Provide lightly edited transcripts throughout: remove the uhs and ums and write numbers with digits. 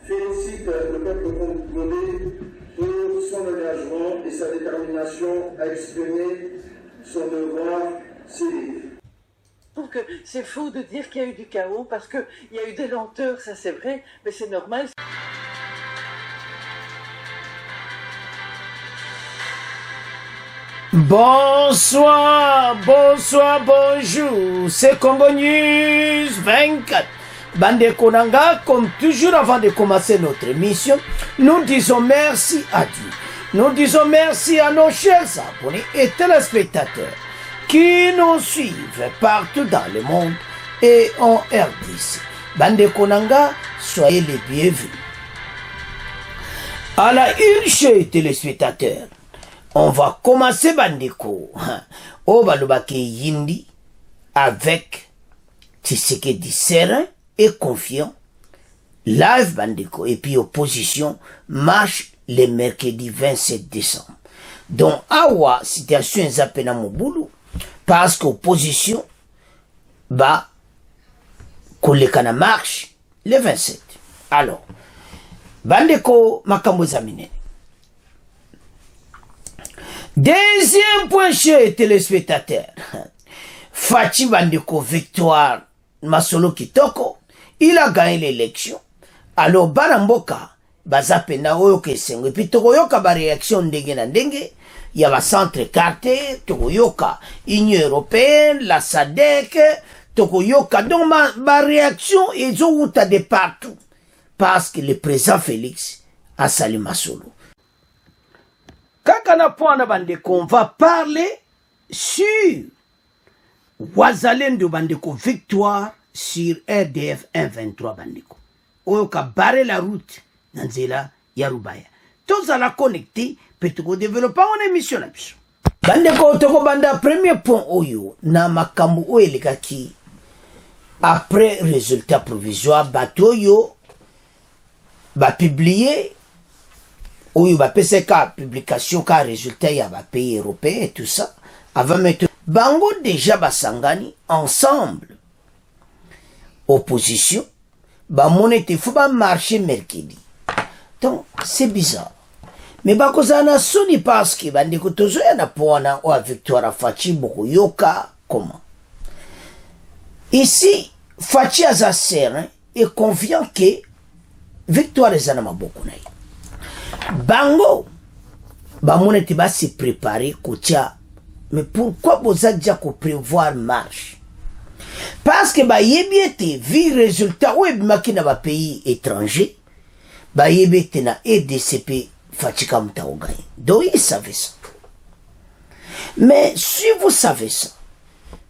félicite le peuple congolais pour son engagement et sa détermination à exprimer son devoir civique. Donc c'est faux de dire qu'il y a eu du chaos parce qu'il y a eu des lenteurs, ça c'est vrai, mais c'est normal. Bonsoir, bonjour, c'est Congo News 24. Bande Konanga, comme toujours avant de commencer notre émission, nous disons merci à Dieu. Nous disons merci à nos chers abonnés et téléspectateurs qui nous suivent partout dans le monde et en RDC. Bande Konanga, soyez les bienvenus. À la une, chers téléspectateurs, on va commencer Bandeko. On va le baquer Yindi avec Tshisekedi serein et confiant. Live Bandeko. Et puis opposition marche le mercredi 27 décembre. Donc, awa situation est appelée Moboulou. Parce qu'opposition, bah, kolekana marche le 27. Alors, Bandeko makambo zamine. Deuxième point chez téléspectateurs. Fachi Bandeko victoire Masolo Kitoko. Il a gagné l'élection. Alors Baramboka bazapenda oyo kesengo. Et puis tokoyoka ba réaction ndenge na ndenge. Il y a ba centre quartier, tokoyoka Union européenne, la SADC, tokoyoka. Donc ma réaction ils ont de partout. Parce que le président Félix a sali Masolo. Kakana Pwana Bandeko, on va parler sur Wazalendo Bandeko, victoire sur RDF 123 Bandeko. Oyoka barrer la route, Nanzela Yarubaya. Tous à la connecter, peut-être développer une émission là-dessus. Bandeko, toko banda, premier point oyo, na makambu oyelikaki, après résultat provisoire, batoyo, ba publier, oyo ba PCK publication ka résultat ya ba pays européen et tout ça avant mettre bango déjà basangani ensemble opposition ba monete faut ba marcher mercredi. Donc c'est bizarre mais ba kozana soni parce que bande ko tozo ya na pona o victoire Fachi boko yoka comment ici Fachi a serein et confiant que victoire ezana maboko na Bango, bamonete ba se préparer kotia. Mais pourquoi vous avez déjà prévoir marche? Parce que ba yebiete vu résultat ou makina ba pays étranger, ba yebete na EDCP Fatika Mtaogaye. Donc ils savaient ça. Mais si vous savez ça,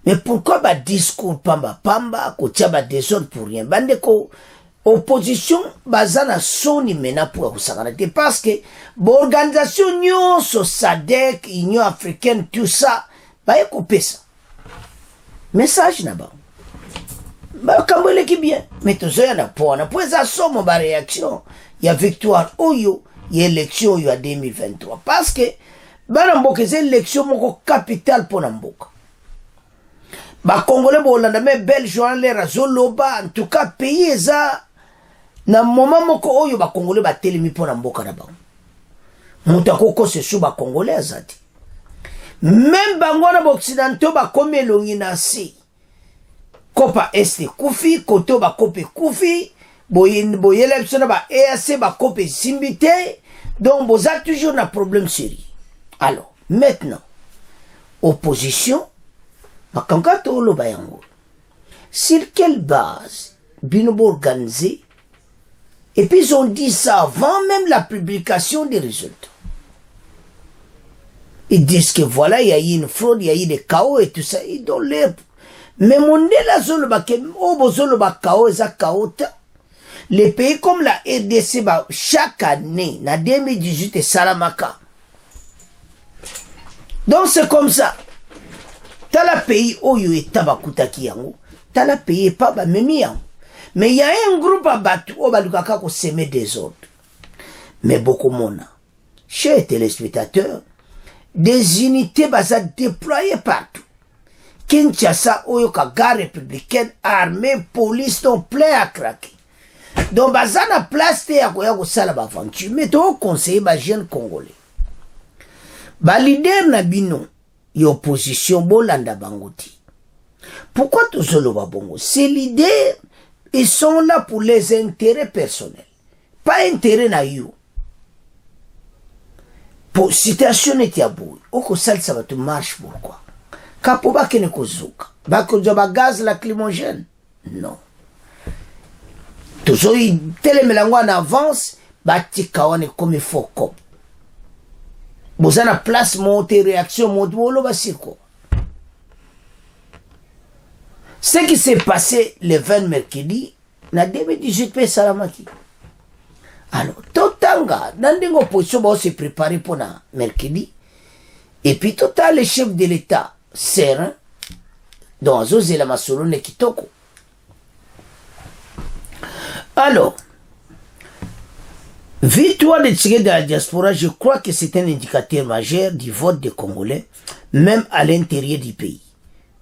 mais pourquoi ba discours pamba kotia ba désordre pour rien? Bandeko opposition bazana soni mena pour kusangana parce que l'organisation nyonso SADC, Union africaine, tout ça ba couper ça message na ba ba kambole ki bien mais tozo ya na pona pour ça somo ba réaction ya victoire oyo ya élection yo 2023 parce que ba mboka ces élection moko capital pona mboka ba congolais bolanda mais belge les razoloba en tout cas pays ça na moment moko oyo ba congolais ba telemi pona mboka na bango mutako ko se sou ba congolais azati même bango na occidentaux ba komelongi na si kopa este kufi koto ba kope kufi boyele psona ba EAC ba kope simbité donc boza toujours na problème sérieux. Alors maintenant opposition bakangato lo bayango sur quelle base binobo organisé. Et puis ils ont dit ça avant même la publication des résultats. Ils disent que voilà, il y a eu une fraude, il y a eu des chaos et tout ça. Ils donnent l'air. Mais mon dé la zone les pays comme la RDC, chaque année, en 2018 et Salamaka. Donc c'est comme ça. T'as la pays où il y a tabakutaki yango. T'as la pays pas memi yango. Mais il y a un groupe à battre au Balukaka qui s'aimait des autres. Mais beaucoup mona. Chers téléspectateurs, des unités basées déployées partout. Kinshasa, Oyoka, gare républicaine, armée, police, sont plein à craquer. Donc baza na place te ya koya kosala baventure mais tokoconseille bajeune congolais balider na bino ya opposition bolanda bango te. Pourquoi tozoloba bongo? Ces leaders ils sont là pour les intérêts personnels, pas intérêt na yo. Pour situation neti ya boye okosalisa bato marche pourquoi? Kapo bakene kozuka bakozwa bagaz lacrymogène? Non. Toujours telemela ngo en avance batika wane comme il faut comme boza na place monter réaction monte boloba siko. Ce qui s'est passé le 20 mercredi na 2018 pe salamaki. Alors totanga nandingo opposition ba se préparer pour na mercredi et puis total le chef de l'état serein dans zozela masolo ne kitoko. Alors, victoire de Tshisekedi de la diaspora, je crois que c'est un indicateur majeur du vote des Congolais, même à l'intérieur du pays.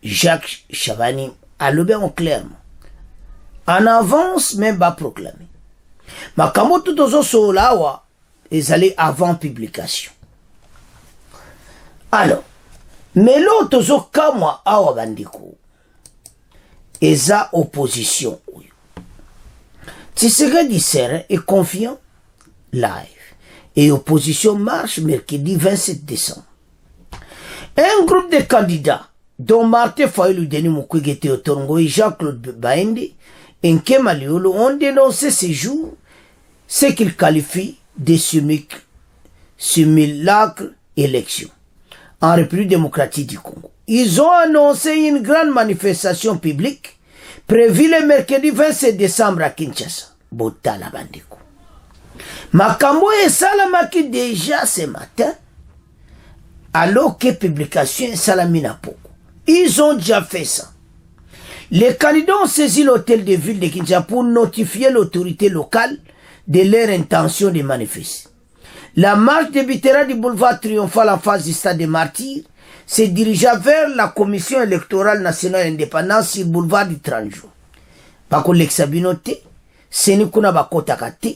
Jacques Chavani a le bien clairement. En avance, même pas proclamé. Mais comme tout aux autres, ils allaient avant publication. Alors, mais l'autre autres, comme moi, awa bandiko, ils ont opposition. Tshisekedi serein et confiant, live. Et opposition marche mercredi 27 décembre. Un groupe de candidats, dont Martin Fayulu Denis Mukwege Théotorongo et Jean-Claude Baende, et Nkema Liolo, ont dénoncé ces jours ce qu'ils qualifient de simulacre élection en République démocratique du Congo. Ils ont annoncé une grande manifestation publique prévu le mercredi 27 décembre à Kinshasa. Botala bandeko. Makambo et salamaki déjà ce matin, alors que publication est salamina poko. Ils ont déjà fait ça. Les candidats ont saisi l'hôtel de ville de Kinshasa pour notifier l'autorité locale de leur intention de manifester. La marche débutera du boulevard triomphal en face du stade des Martyrs, se dirigea vers la commission électorale nationale indépendante sur le boulevard du 30 jours. Bako l'exabinote, seni kuna bakotaka te,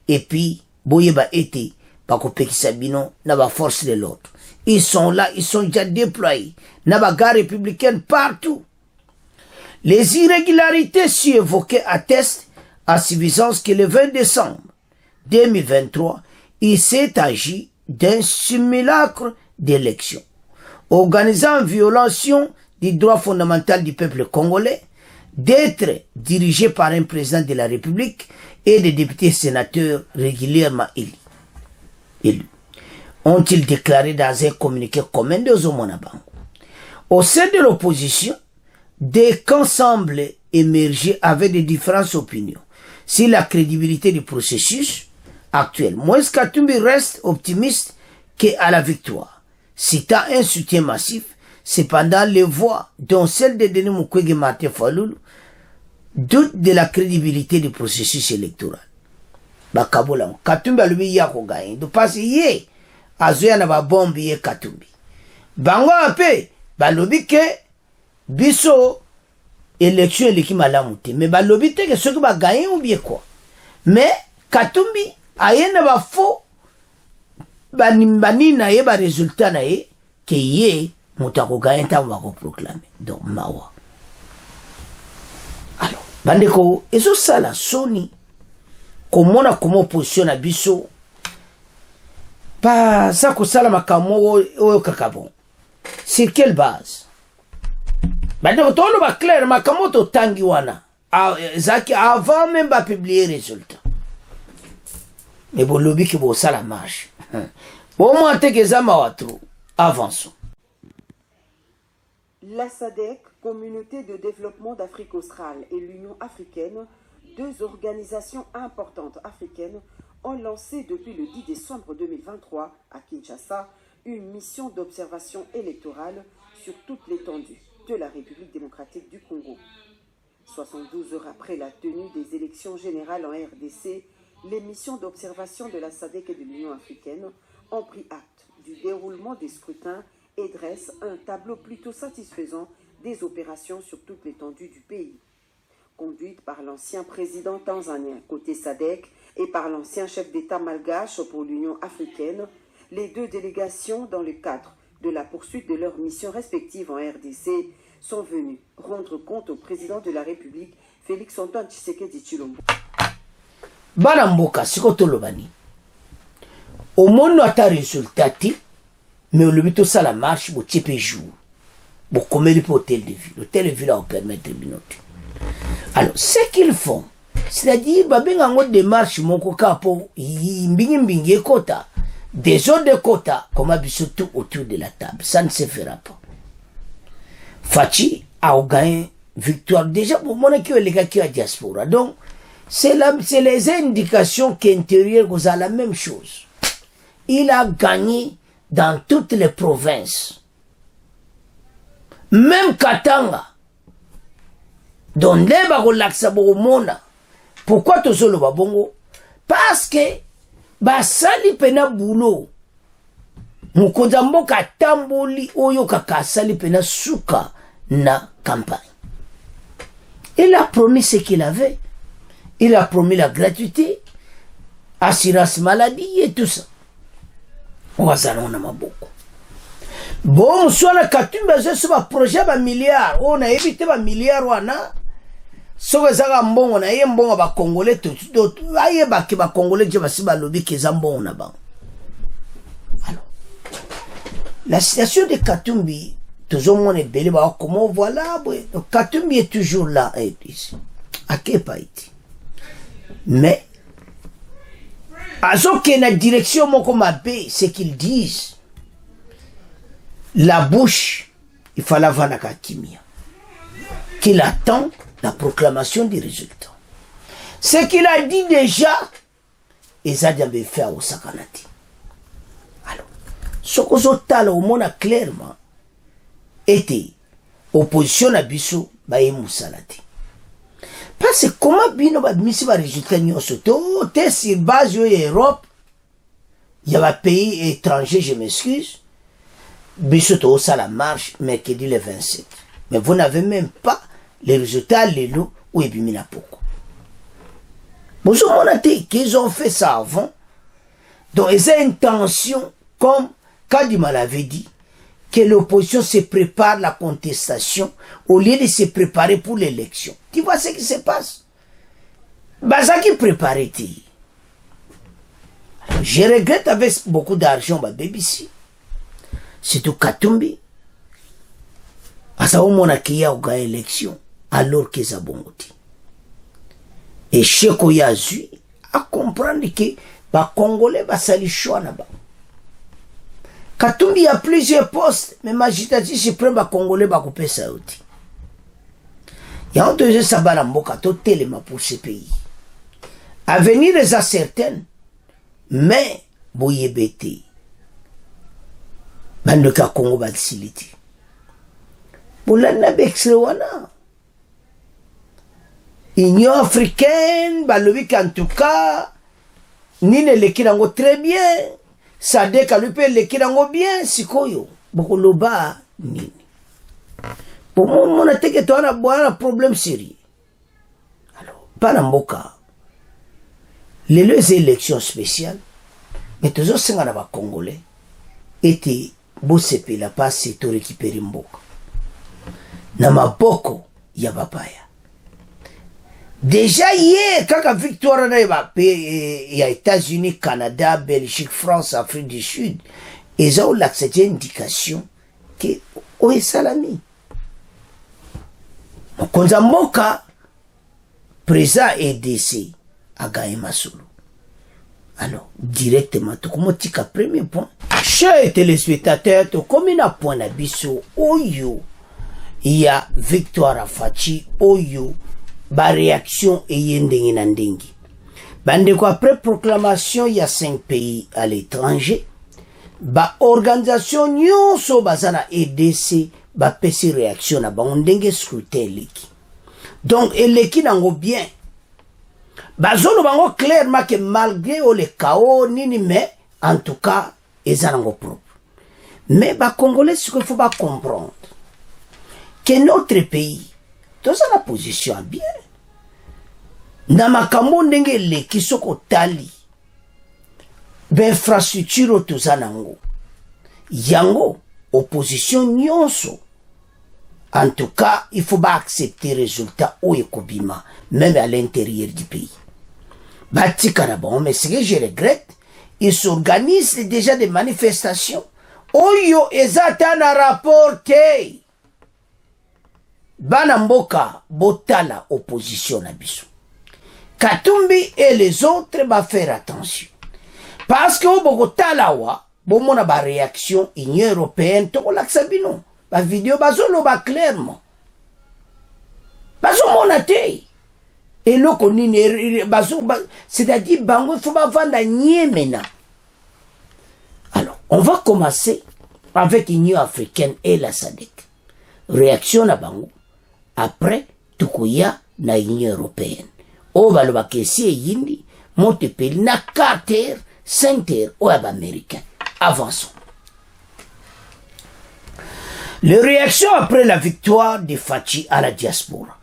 et puis, boyeba ete, bako pekisabino, na ba force de l'ordre. Ils sont là, ils sont déjà déployés, na ba gare républicaine partout. Les irrégularités si évoquées attestent à suffisance que le 20 décembre 2023, il s'est agi d'un simulacre d'élection, organisant une violation du droit fondamental du peuple congolais d'être dirigé par un président de la République et des députés sénateurs régulièrement élus. Ont-ils déclaré dans un communiqué commun de Zomonabango. Au sein de l'opposition, des camps semblent émerger avec des différentes opinions sur la crédibilité du processus actuel. Moïse Katumbi reste optimiste qu'à la victoire, citant un soutien massif. Cependant, les voix, dont celle de Denis Mukwege et Martin Fayulu, doutent de la crédibilité du processus électoral. Bakabola, Katumbi a lui yako gagne. De passer yé, azoya na ba bombe yé Katumbi. Bango ape, balobi ke, biso, élection eleki malamu te. Mais balobi te que ceux qui ba gagne ou bien quoi. Mais, Katumbi, aye na ba faux, bani na ye ba résultat na ye, ke yé, moutako gagne ta wako proclamer. Donc, mawa. Alors, bandeko, ezo sala soni, komona komo opposition na biso, pa sa ko sala makamo oyo kakabon. Sur quelle base? Bandeko, tolo ba clair, makamo to tangi wana. Zaki, avant même ba publier résultat. Mais bon, lobby ki bo sala marche. Bon, moi, te kezama watro. Avançons. La SADC, Communauté de développement d'Afrique australe, et l'Union africaine, deux organisations importantes africaines, ont lancé depuis le 10 décembre 2023 à Kinshasa une mission d'observation électorale sur toute l'étendue de la République démocratique du Congo. 72 heures après la tenue des élections générales en RDC, les missions d'observation de la SADC et de l'Union africaine ont pris acte du déroulement des scrutins et dressent un tableau plutôt satisfaisant des opérations sur toute l'étendue du pays. conduite par l'ancien président tanzanien côté SADC et par l'ancien chef d'État malgache pour l'Union africaine. Les deux délégations, dans le cadre de la poursuite de leurs missions respectives en RDC, sont venues rendre compte au président de la République, Félix Antoine Tshisekedi Tshilombo. Bana mboka siko tolobani omono ata résultat mais le but ça la marche bo tiepe jour bo komeli pour hôtel de ville va permettre binote. Alors ce qu'ils font, c'est-à-dire babenga ngo démarche moko kapo mbingi ekota des autres de quota comme abiso tout autour de la table, ça ne se fera pas. Fachi a gagné victoire déjà pour mon équipe les gars qui a diaspora. Donc c'est les indications qu'intérieur vous a la même chose. Il a gagné dans toutes les provinces. Même Katanga. Donc, les barolaksa boromona. Pourquoi tout ça le babongo? Parce que, basali pena boulot. Mukonza mboka tamboli oyo kaka sali pena suka na campagne. Il a promis ce qu'il avait. Il a promis la gratuité, assurance maladie et tout ça. On va s'en a beaucoup. Bon, soit la katumba, c'est un projet de milliards. On a évité un milliard, on a. Sauf que ça, on a un bon à Congolais, tout. Aïe, bah, qui va Congolais, je vais se balobi, qui est un bon à bas. Alors, la situation de Katumbi, toujours mon est belle, comment voilà, Katumbi est toujours là, à quel pays? Mais, à ce que la direction, mon comabé, c'est qu'ils disent, la bouche, il fallait avoir la Kakimia, qu'il attend la proclamation des résultats. Ce qu'il a dit déjà, ils ont fait au Sakanati. Alors, ce que je t'ai au monde clairement, était opposition à Bissou, Baye Moussalati. Parce que comment bino ba misi ba résultat nyonso to te sur base de l'Europe, il y a un pays étranger, je m'excuse, biso to ça la marche mercredi le 27. Mais vous n'avez même pas les résultats les lots ou ebimina poko. Bonjour mon athée, qu'ils ont fait ça avant. Donc ils ont intention, comme Kadima l'avait dit, que l'opposition se prépare la contestation au lieu de se préparer pour l'élection. Tu vois ce qui se passe? Bazaki préparait. Je regrette avec beaucoup d'argent, ma BBC. Surtout Katumbi. Asa au mona kia au gagné élection alors que ça bon. Et Cheko Yazui a comprendre que les Congolais va sali choix là-bas. Katumbi a plusieurs postes, mais magistrat suprême va Congolais va couper ça aussi. Il y a un deuxième sabbat en boka totalement pour ce pays. Avenir les a certaines, mais boye bête. Bandoka Congo va siliti. Boulana Bexlewana. Union africaine, balobi en tout cas, ni ne l'équirango très bien. Sadek a lui peut l'équirango bien, sikoyo. Beaucoup loba, nini. Pour moi, on a que toi, on a un problème sérieux. Alors, pas l'amboka. Les élections spéciales, mais toujours ce qu'on a Congolais, était beau CP la passe et tout récupérer mboka. Nama boko, yabapaya. Déjà hier, quand la victoire il y a États-Unis, Canada, Belgique, France, Afrique du Sud, ils ont l'accepté indication que où est Salami. Donc, Moka, présent EDC, a gagné Masolo. Alors, directement, tout comme tu as premier point. Chers téléspectateurs, comme il y a point d'abisso, Oyo, il y a victoire à Fachi, Oyo, ba réaction et yendenge nandengi. Bande quoi après proclamation, il y a 5 pays à l'étranger. Ba organisation nyonso bazana EDC, ba pesi réaction na ba ondenge scrutin leki. Donc, eleki nango bien. Bazolo bango clairement que malgré le chaos, nini mais, en tout cas, ils ont propre. Mais ba Congolais, ce qu'il faut pas comprendre, que notre pays, dans la position bien, na makambo ndenge eleki soki otali bainfrastructure oyo toza nango yango opposition nyonso en tout cas il faut accepter résultat oyo ekobima même à l'intérieur du pays batika na bango mais ce que je regrette ils s'organisent déjà des manifestations oyo eza ata na rapport te bana mboka botala opposition na biso Katumbi et les autres va faire attention. Parce que bokotala wa bomona ba réaction Union européenne to la sabino. Ba vidéo bazolo ba clairement. Bazomona te. Et lo konini bazo c'est-à-dire bango faut pas vendre niemena. Alors, on va commencer avec l'Union africaine et la SADC. Réaction na bango. Après tukuya na Union européenne. O baloba kesi yindi motepeli na 4 5 ou américain. Avançons. Les réactions après la victoire de Fachi à la diaspora.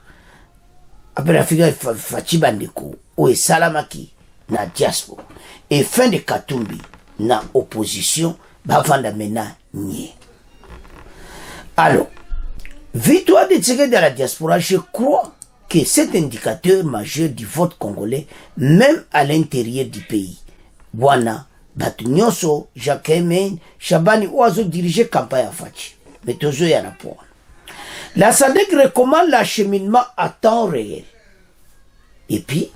Après la victoire de Fachi Bandeko, ou Salamaki na diaspora. Et fin de Katumbi na opposition, bavanda mena nye. Alors, victoire de Tshisekedi à la diaspora, je crois que cet indicateur majeur du vote congolais, même à l'intérieur du pays. Bwana, Batunyoso, Jacques Emen, Chabani, Oazo dirigeait campagne à Fachi. Mais toujours y en a pas. La SADC recommande l'acheminement à temps réel. Et puis,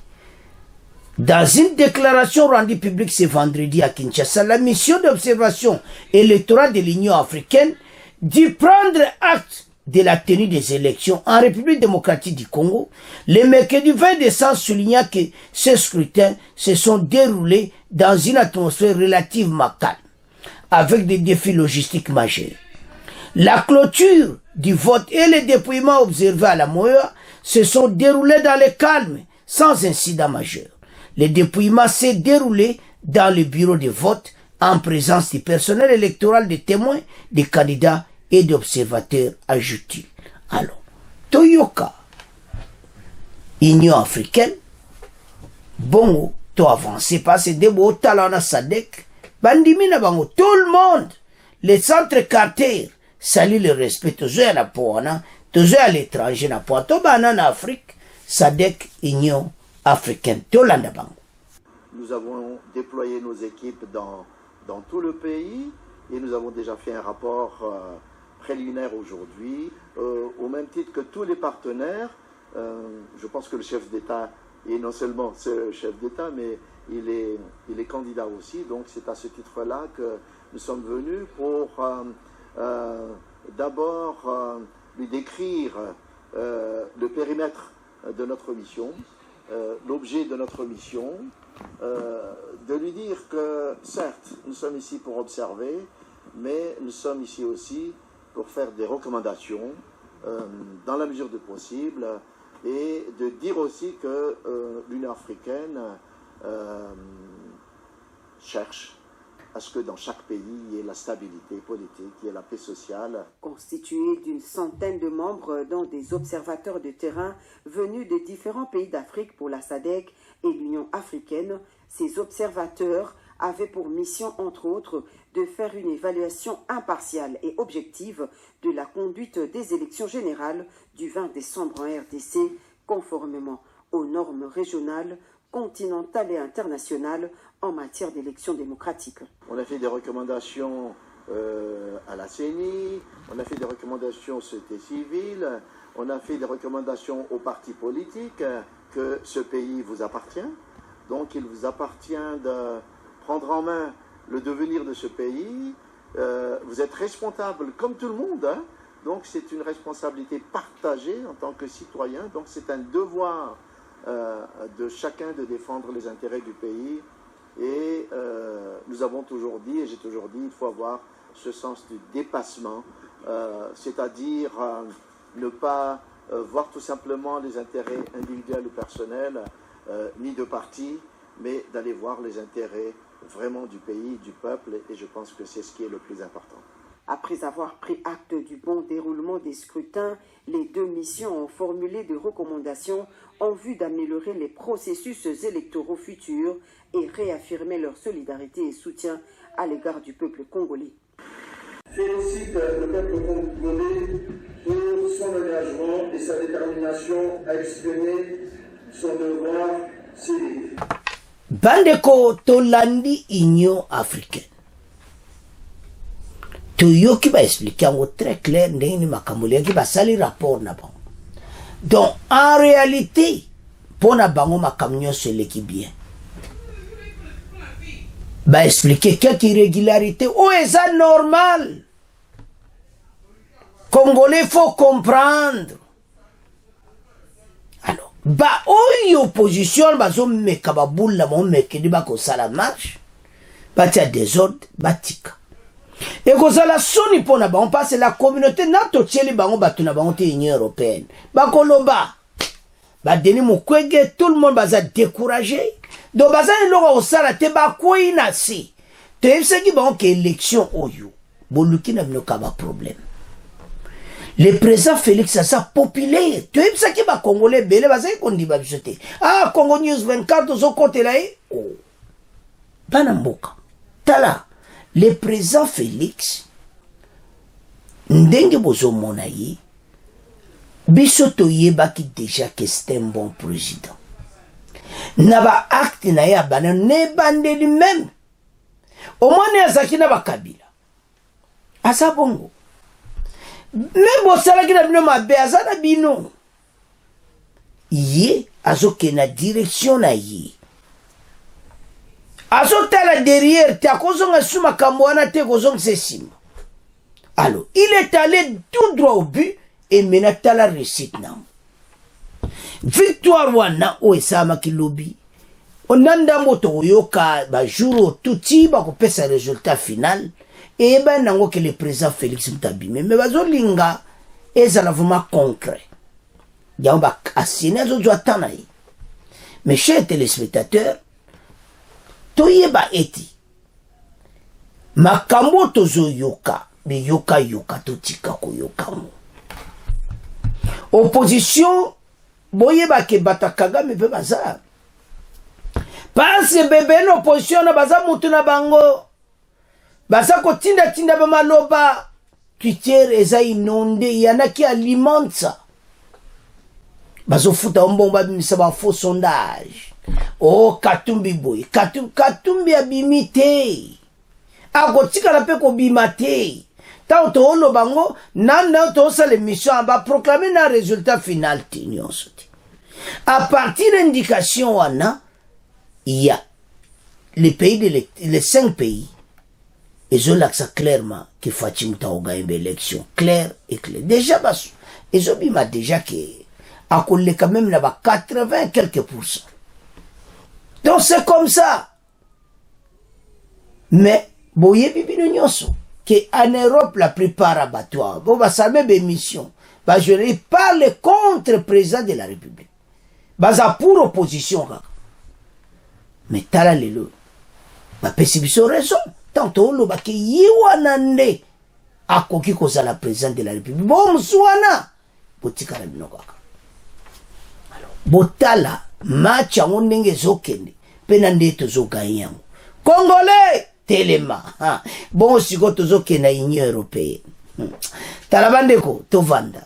dans une déclaration rendue publique ce vendredi à Kinshasa, la mission d'observation électorale de l'Union africaine dit prendre acte de la tenue des élections en République démocratique du Congo, le mercredi 20 décembre soulignant que ces scrutins se sont déroulés dans une atmosphère relativement calme, avec des défis logistiques majeurs. La clôture du vote et le dépouillement observé à la Moya se sont déroulés dans le calme, sans incident majeur. Le dépouillement s'est déroulé dans le bureau de vote en présence du personnel électoral, des témoins, des candidats et d'observateurs, ajoute-t-il. Alors, Toyoka, Union africaine, bon, to avancé, parce que des beaux talents à Sadek, bandimina bango, tout le monde, les centres quartiers, salut le respect, toujours à la poana, toujours à l'étranger, na poana, to banan Afrique, Sadek, Union africaine, to landa bango. Nous avons déployé nos équipes dans tout le pays et nous avons déjà fait un rapport préliminaire aujourd'hui, au même titre que tous les partenaires. Je pense que le chef d'État est non seulement ce chef d'État, mais il est candidat aussi. Donc c'est à ce titre-là que nous sommes venus pour d'abord lui décrire le périmètre de notre mission, l'objet de notre mission, de lui dire que certes, nous sommes ici pour observer, mais nous sommes ici aussi pour faire des recommandations dans la mesure du possible et de dire aussi que l'Union africaine cherche à ce que dans chaque pays, il y ait la stabilité politique, il y ait la paix sociale. Constitué d'une centaine de membres, dont des observateurs de terrain venus de différents pays d'Afrique pour la SADC et l'Union africaine, ces observateurs avaient pour mission, entre autres, de faire une évaluation impartiale et objective de la conduite des élections générales du 20 décembre en RDC, conformément aux normes régionales, continentales et internationales en matière d'élections démocratiques. On a fait des recommandations à la CENI, on a fait des recommandations aux sociétés civiles, on a fait des recommandations aux partis politiques, que ce pays vous appartient. Donc il vous appartient de prendre en main le devenir de ce pays. Vous êtes responsable comme tout le monde, hein? Donc c'est une responsabilité partagée en tant que citoyen. Donc c'est un devoir de chacun de défendre les intérêts du pays. Et nous avons toujours dit, et j'ai toujours dit, il faut avoir ce sens du dépassement, c'est-à-dire ne pas voir tout simplement les intérêts individuels ou personnels, ni de parti, mais d'aller voir les intérêts vraiment du pays, du peuple, et je pense que c'est ce qui est le plus important. Après avoir pris acte du bon déroulement des scrutins, les deux missions ont formulé des recommandations en vue d'améliorer les processus électoraux futurs et réaffirmer leur solidarité et soutien à l'égard du peuple congolais. Félicite le peuple congolais pour son engagement et sa détermination à exprimer son devoir civique. Bandeko tolandi Union africaine. Toyoki va expliquer en très clair ndeni makamuli qui va sali rapport na bango. Donc en réalité pour na bango makamnyo c'est l'équipe bien. Va expliquer quelques irrégularités. Oh, est ça normal? Congolais faut comprendre. Alors, bah, oh, opposition, bah, zo meka ba boule la mon meke di ba ko sala marche. Bah, tia désordre, bah, tika. Et que ça la soni pour na ba, on passe la communauté na to tieli ba on batu na ba on te Union européenne. Bah, koloba. Bah, Denis Mukwege, tout le monde va se décourager. Donc, bah, ça y est, au sala te ba quoi inasi. Te yebse ki ba on ke élection oyo. Boluki na mino kaba problème. Le président Félix Asa populaire. Tu sais ça qui va Congolais belé va ça qu'on dit va jeter. Ah Congo News 24 zo côté là. Oh. Panamboka. Tala. Le président Félix ndenge bozo monayi biso to yeba ki déjà que c'est un bon président. Naba acte na ya bana ne bande lui-même. Au moins ne azaki na ba Kabila. Asa bongo. Même au salaki na bino mabe aza na bino ye azoke na direction na ye azotala derrière te akozonga su makambo wana te kozongisa nsima. Alors il est allé tout droit au but et maintenant tala réussite na victoire wana o esamaki lobi onanda moto oyoka bajour tuti bakopesa résultat final. Et ben nango que le président Félix Mutabime mais bazolinga ezala vraiment concret. Yamba asine zo atanayi. Mes chers téléspectateurs, toyeba eti makambo tozo yoka be yoka totika ko yoka mo. Opposition boyeba ke bata Kagame pe baza. Parce bébé l'opposition na baza mutu na bango. Basa ko tinda ba maloba Twitter eza inondé yana qui alimente ça. Baso futa ombomba bimisa ba faux sondage. Oh Katumbi boy, Katumbi abimité. Ako tika la pe ko bimate. Ta to ono bango nanda to sa l'émission ba proclamer na résultat final tinyo soti. À partir d'indication wana il y a les pays les 5 pays. Et je l'accès clairement que Fatim Taoga une élection claire et claire. Déjà, et je m'a déjà que à coller quand même là-bas 80 quelques %. Donc c'est comme ça. Mais boye bibi nyonso que en Europe la plupart abattoirs. Bon bah ça même émission. Bah je parle contre président de la République. Bah ça pour opposition. Mais tala lelo. Bah pesibiso raison. Tantôt le baki yiwanande akoki kozala président de la République. Bon mswana botika na binoka. Alors botala match yango ndenge zokende pena ndeto zoganyango. Congolais telema. Bon siko tozoke na Union européenne. Talabandeko tovanda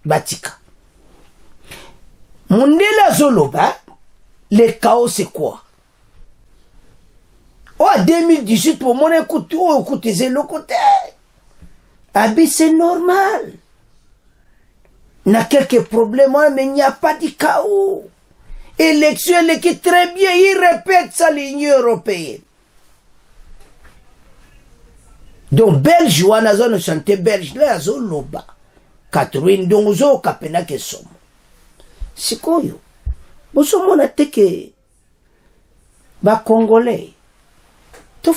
batika. Mundela zoloba le chaos c'est quoi? Oh, 2018, pour mon écoute, oh, écoutez, c'est le côté. Ah, ben, c'est normal. Il y a quelques problèmes, mais il n'y a pas de chaos. Élection, elle est très bien, il répète ça, l'Union européenne. Donc, Belge, ou en zone santé belge, là, à zone loba. Catherine Donzo, Kapena, que somme. C'est quoi, yo? Bon, ce monde a été que, bah, Congolais. Le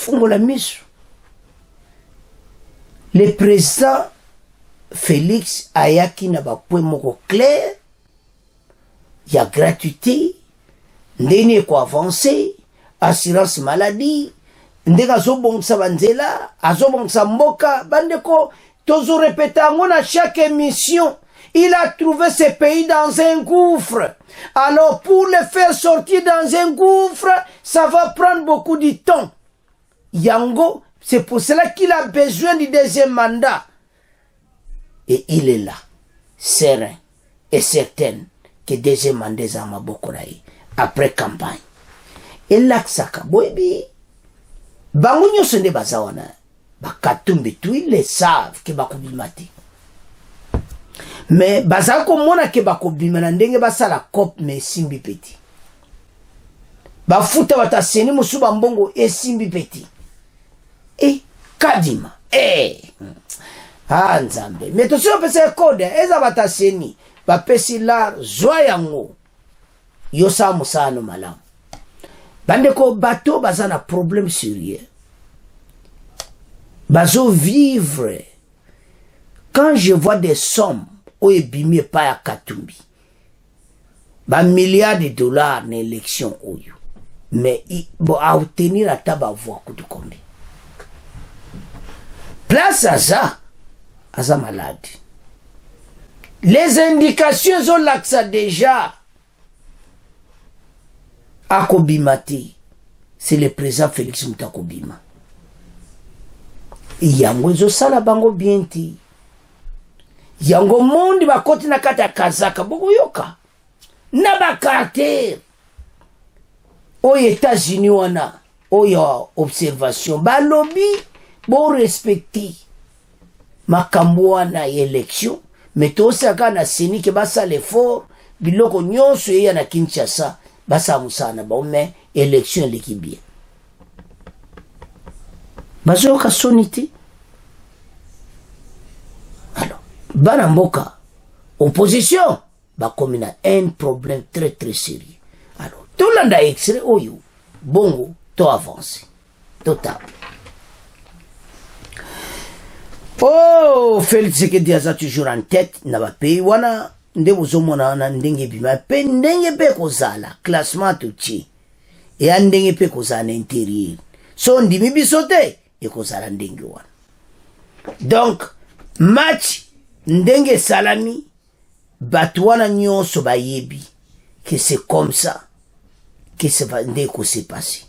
président Félix Ayaki n'a pas point moko clair. Il y a gratuité, ndene ko avancer, assurance maladie, ndenge azobongisa banzela, azobongisa mboka, bandeko, tozo répéter à chaque émission. Il a trouvé ce pays dans un gouffre. Alors, pour le faire sortir dans un gouffre, ça va prendre beaucoup de temps. Yango, c'est pour cela qu'il a besoin du deuxième mandat. Et il est là, serein et certain que deuxième mandat est Bokoraï, après campagne. Et là, Saka, boibi, bangunyo sende bazawana, bakatumbi, ils le savent que bakubimati. Mais bazako mona ke bakobima na ndenge basala cop mais simbi petit. Bafuta bataseni musuba mbongo simbi petit. Kadima. Nzambe. Mais to so pesa code eza bataseni bapesi la zoyango. Yosa musano malam. Bandeko bato bazana problème sérieux. Bazo vivre. Quand je vois des sommes oye bimi pa ya Katumbi ba milliards de dollars na élection oyo mais bon à obtenir à taba voix kutu kombi place aza malade les indications ont l'accès déjà à Kobimati c'est le président Félix Mutakobima yango ezo sala bango bienti yango mondi bakoti na kata kazaka boko yoka na bakarte oyo États-Unis wana oyo observation balobi bo respecter makambo wana élection mais tosaka na seni ke basa l'effort biloko nyonso ya na Kinshasa basa musana ba mais élection l'équipe bazoka sonité. Bana mboka opposition bakomi na un problème très très sérieux. Alors tout landa extrait oyo bongo to avance total. Félix Tshisekedi aza toujours en tête na ba pays wana nde bozomona na ndenge bima pe ndenge pe kozala classement tuti et ndenge pe kozala na intérieur so ndimi bisote e kozala ndenge wana. Donc match ndenge salami batwana nyonso bayebi que c'est comme ça que ça va se passer.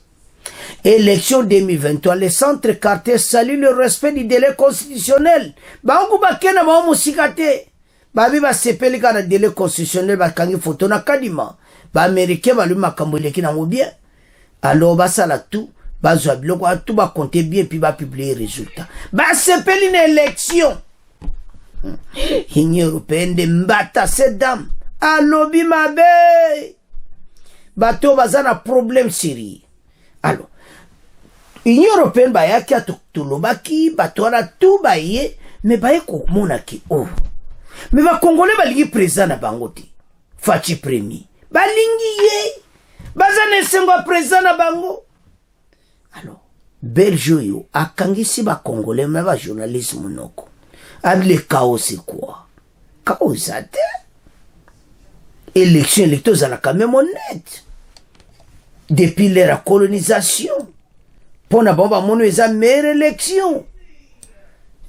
Élection 2023, le centre quartier salue le respect du délai constitutionnel. Bangu bakena ba musikate babi ba sepeli kana délai constitutionnel bakangi photo na kadima ba américain ba lui makambo leki na bien. Alors ba sala tout bazwa biloko tout ba compter bien puis ba publier résultat. Ba sepeli na élection. Union européenne de mbata cette dame alobi mabe bato bazana problème sérieux. Alors Union européenne bayaki atolobaki bato wana tout baye mais baye komona ki mais ba congolais balingi président na bango te Fachi premier balingi ye bazana esengo président na bango. Alors Belge yo akangisi ba congolais mais ba journaliste monoko. Le chaos, c'est quoi? Chaos, ça te. Élection électorale, ça quand même honnête. Depuis la colonisation. Pour la bombe, mon meilleure élection.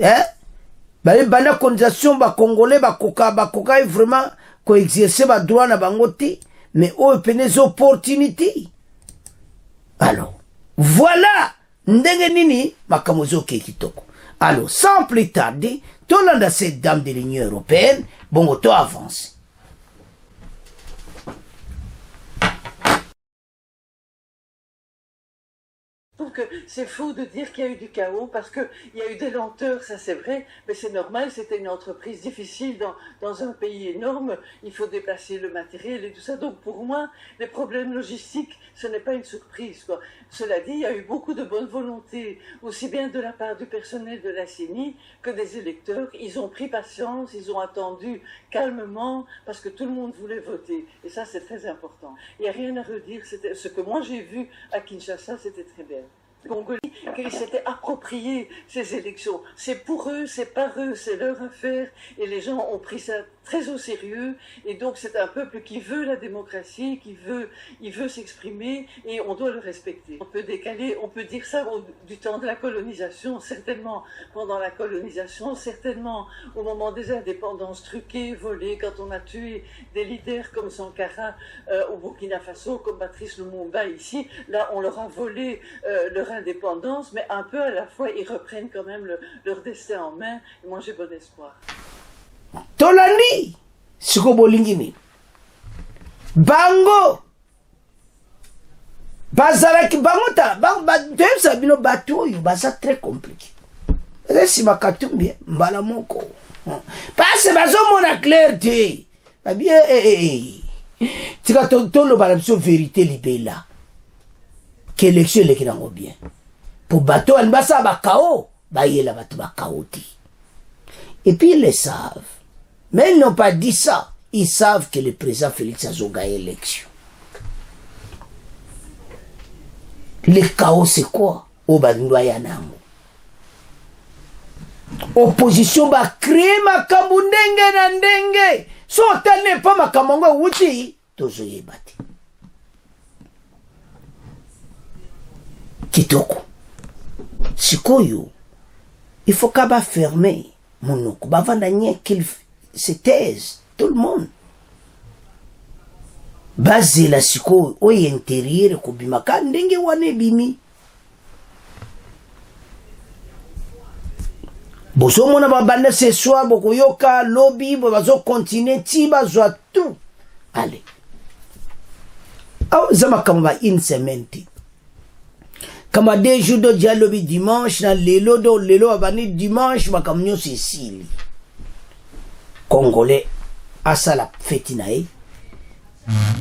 Hein? La colonisation, les Congolais, les vraiment, exercer les droits na bangote, mais eux, ils des opportunités. Alors, voilà. Ndenge nini, makamozo kitoko. Alors, sans plus tarder, tout le monde a cette dame de l'Union européenne, bon, auto avance. Donc c'est faux de dire qu'il y a eu du chaos parce qu'il y a eu des lenteurs, ça c'est vrai, mais c'est normal, c'était une entreprise difficile dans un pays énorme, il faut déplacer le matériel et tout ça. Donc pour moi, les problèmes logistiques, ce n'est pas une surprise, quoi. Cela dit, il y a eu beaucoup de bonne volonté, aussi bien de la part du personnel de la CENI que des électeurs. Ils ont pris patience, ils ont attendu calmement parce que tout le monde voulait voter. Et ça, c'est très important. Il n'y a rien à redire, ce que moi j'ai vu à Kinshasa, c'était très bien. Congolais qu'ils s'étaient appropriés ces élections. C'est pour eux, c'est par eux, c'est leur affaire. Et les gens ont pris ça très au sérieux. Et donc c'est un peuple qui veut la démocratie, il veut s'exprimer et on doit le respecter. On peut décaler, on peut dire ça du temps de la colonisation, certainement pendant la colonisation, certainement au moment des indépendances truquées, volées, quand on a tué des leaders comme Sankara au Burkina Faso, comme Patrice Lumumba ici. Là, on leur a volé leur indépendance, mais un peu à la fois, ils reprennent quand même leur destin en main. Et moi, j'ai bon espoir. Tolani, siko bolingini. Bango. Bazaraki bango ta, dem sabino bato yu baza très compliqué. Si makatumbi mbala moko. Parce bazo mona clarté. Ba bien tika tolo bala biso vérité libela. Que l'élection est qui n'en bien. Pour bateau, elle basa bakao, bayela bateau bakaoti. Et puis ils le savent. Mais ils n'ont pas dit ça. Ils savent que le président Félix a gagné l'élection. Le chaos c'est quoi? Au Bandouayanango. Opposition va créer makambu ndenge na ndenge. So tel n'est pas makamongo wuti. Tozoye bati. Kitoko. Sikoyo. Il faut qu'à ba fermer. Monoko. Ba vandanye qu'il se taise. Tout le monde. Basé la sikoyo. Oye intérieur kubimaka. Ndenge wane bimi. Bozo mona ba bande ce soir. Boko yoka lobby. Bozo continuer. Tiba zoa tout. Allez. Ah, zama kamba une semaine. Kama 2 jours de dialogue dimanche, na lelo abani dimanche, makamnyo Cécile. Congolais, asa la fête nae.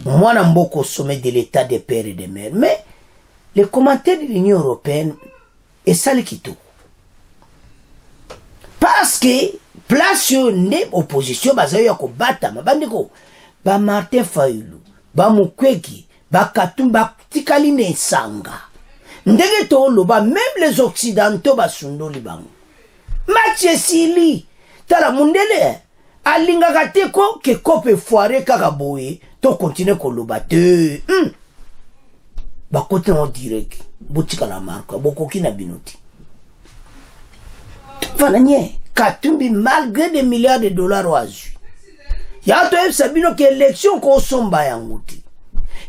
Moi, n'a mboko au sommet de l'état des pères et des mères. Mais, les commentaires de l'Union européenne, est ça le kito. Parce que, place une opposition, bazayo yako bata, mabandiko, ba Martin Fayulu, ba Mukwege, ba Katumba, tikaline sanga. Ndenge to loba, même les occidentaux basundo libango. Mathieu Sili, tala mundele, alinga gateko ke kope foire kakaboye, to continue ko loba te. Ba kote en direct, botika la marque, bokoki na binoti. Vananye, Katumbi malgré des milliards de dollars oazu. Ya to sabino ke élection ko somba yanguti.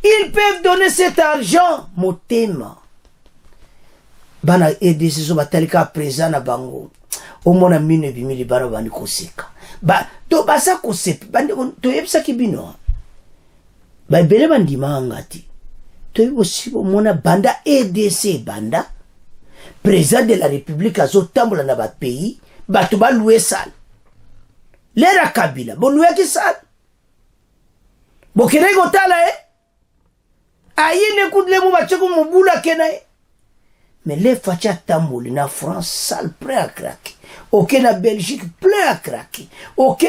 Ils peuvent donner cet argent, motema. Bana EDC so batalika présent na bango omona mine bimili bara bani koseka ba to basa kosepa bandi to yebisa kibino ba bele bandi mangati to yosibo mona banda EDC banda président de la République azo tambola na ba pays ba to ba louer sal lera Kabila bo louer ki sal bo kene gotala ayine kudle mu ba cheko mubula kenae. Mais les Fatia Tambouli, na France, sale prêt à craquer. Ok, na Belgique, prêt à craquer. Ok,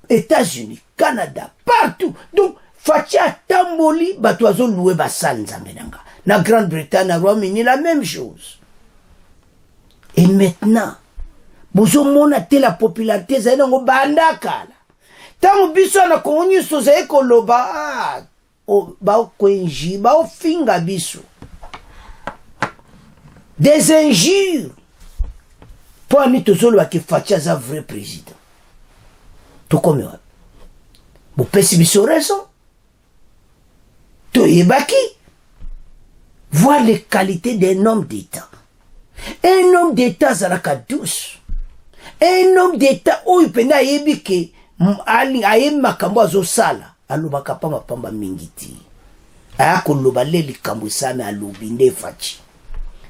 États-Unis, Canada, partout. Donc, Fatia Tambouli, batoizo loué basan zamenanga. Na Grande-Bretagne, na Royaume-Uni, la même chose. Et maintenant, bozo mona te la popularité, zainango bandakala. Tango biso na konyu soza eko loba, ba kwenji, ba finga biso. Des injures pour ami tozolo qui Fatia za vrai président. Tout comme moi. Vous pessimistez raison. Tout yebaki. Voir les qualités d'un homme d'État. Un homme d'État zalaka douce. Un homme d'État où il pena yebike ayem makambo azosala alobaka pa mapamba mingiti. Ayako loba le likambo sana alobi nde Fatia.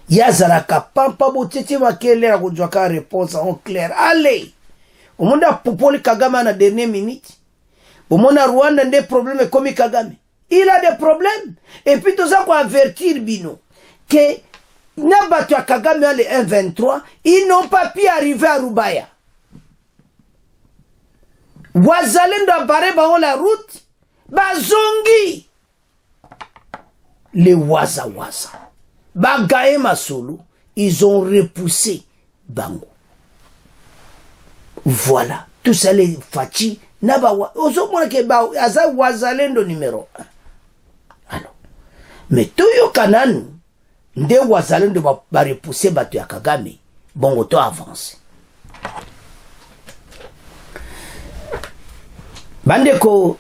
Yazalaka pampa botete makele na kujwaka réponse en clair. Allez. Au monde a popoli Kagame na dernière minute. Au monde a Rwanda des problèmes comme Kagame. Il a des problèmes. Et puis tout ça qu'on avertir bino que n'a battu à Kagame le 1-23, ils n'ont pas pu arriver à Rubaya. Wazalen doit barrer la route. Bazongi. Les waza. bagaye masolo, ils ont repoussé bango. Voilà, tout ça les Fachi nabawa. Ozo mwana ke ba aza wazalendo numéro 1. Alors, mais toyo kananu nde wazalendo ba repousser batu ya Kagame, bongo to avance. Bandeko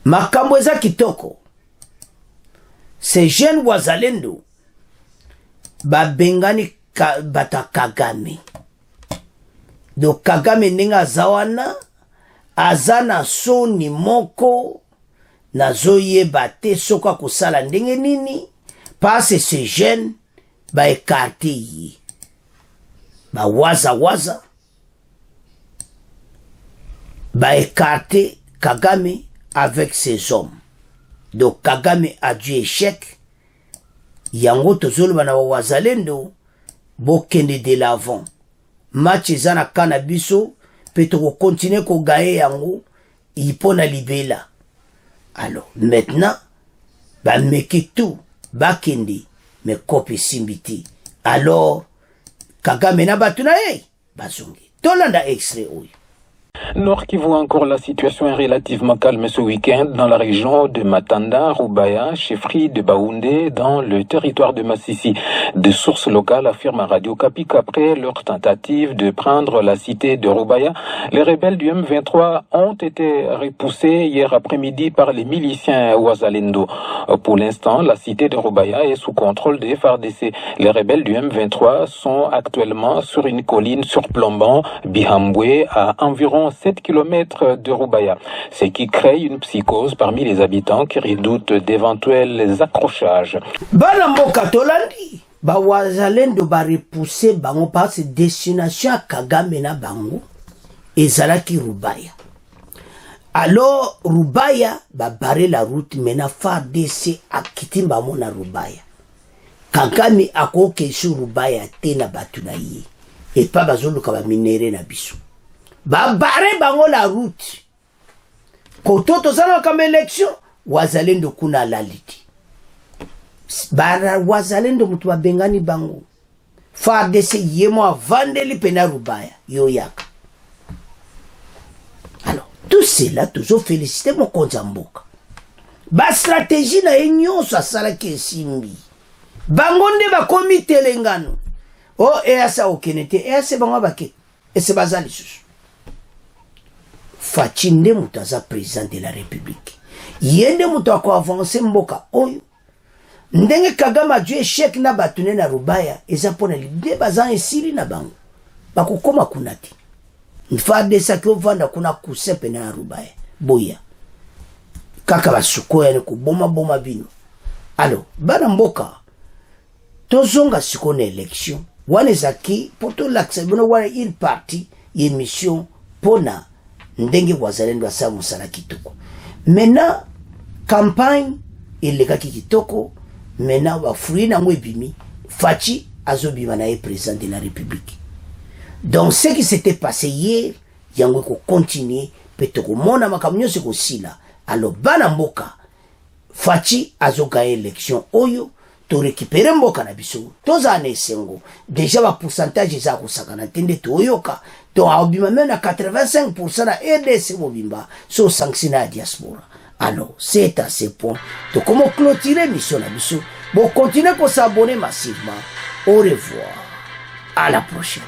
makambo eza kitoko. Ces jeunes wazalendo babengani bata Kagame. Donc Kagame nenga zawana azana soni moko na zoye bate soka kusala ndenge nini parce ces jeunes ba écarté yi ba waza ba écarté Kagame avec ses hommes. Donc Kagame a dû échec. Yango tozolo bana wazalendo bokende de l'avant. Match ezana kanabiso peut continuer ko gaye yango ipona libela. Alors maintenant ba meki tout bakende me kopi simbiti. Alors Kagame na batuna bazongi. Tolanda extrait oyo. Nord Kivu encore, la situation est relativement calme ce week-end dans la région de Matanda, Rubaya, chefferie de Baoundé, dans le territoire de Massissi. Des sources locales affirment à Radio Kapi qu'après leur tentative de prendre la cité de Rubaya, les rebelles du M23 ont été repoussés hier après-midi par les miliciens Wazalendo. Pour l'instant, la cité de Rubaya est sous contrôle des FARDC. Les rebelles du M23 sont actuellement sur une colline surplombant Bihambwe à environ 7 km de Rubaya, ce qui crée une psychose parmi les habitants qui redoutent d'éventuels accrochages. Banamboka tolandi, ba wazalendo ba repousser bango par cette destination à Kagame na bango, ezalaki Rubaya. Alors Rubaya ba barrer la route mena FARDC a quitté bango na Rubaya. Kagame akoke sur Rubaya te na batuna yi. Et pas bazolo ka ba minere na biso. Ba barre bango la route. Koto tozana comme élection, wazalendo kuna laliti. Bara wazalendo mutu wa bengani bango. FARDC yemo avandeli pena Rubaya, yoyaka. Alors, tout cela, toujours félicité mon konzamboka. Ba stratégie na enyo sa sala kesimbi. Bango nde ba komite lengano. Oh, esa okenete, esa bango bake. Esa bazali susu. Fachi nde mutu aza président de la République. Yende mutu ako avancer mboka oyo. Ndenge Kagame a dû échec na batune na Rubaya, eza pona libde bazan esili na bango. Bakukoma kunati. Nfade sa ki ovanda kuna kusepe na Rubaya. Boya. Kaka basukoya ne kuboma bino. Alors, bana mboka, tozonga siko na élection. Wane zaki, poto l'accès, wane il parti, émission, pona, ndenge wazalendo asa musala kitoko. Maintenant, campagne, ileka kitoko, maintenant, wa fruit na mwebimi, Fachi, azobima na président de la République. Donc, ce qui s'était passé hier, yango ko continuer, petoko mona makamnyo se ko sila. Alors, bana mboka, Fachi azoga élection oyo, to récupérer mboka na biso, toza ane sengo. Déjà, ba pourcentage za ko sakana tende to oyoka, to aobima même na 85% na RDC mobimba, so sanctionné à diaspora. Alors, c'est à ce point. Donc, comment clôturer mission na biso? Bon, continuez à s'abonner massivement. Au revoir. À la prochaine.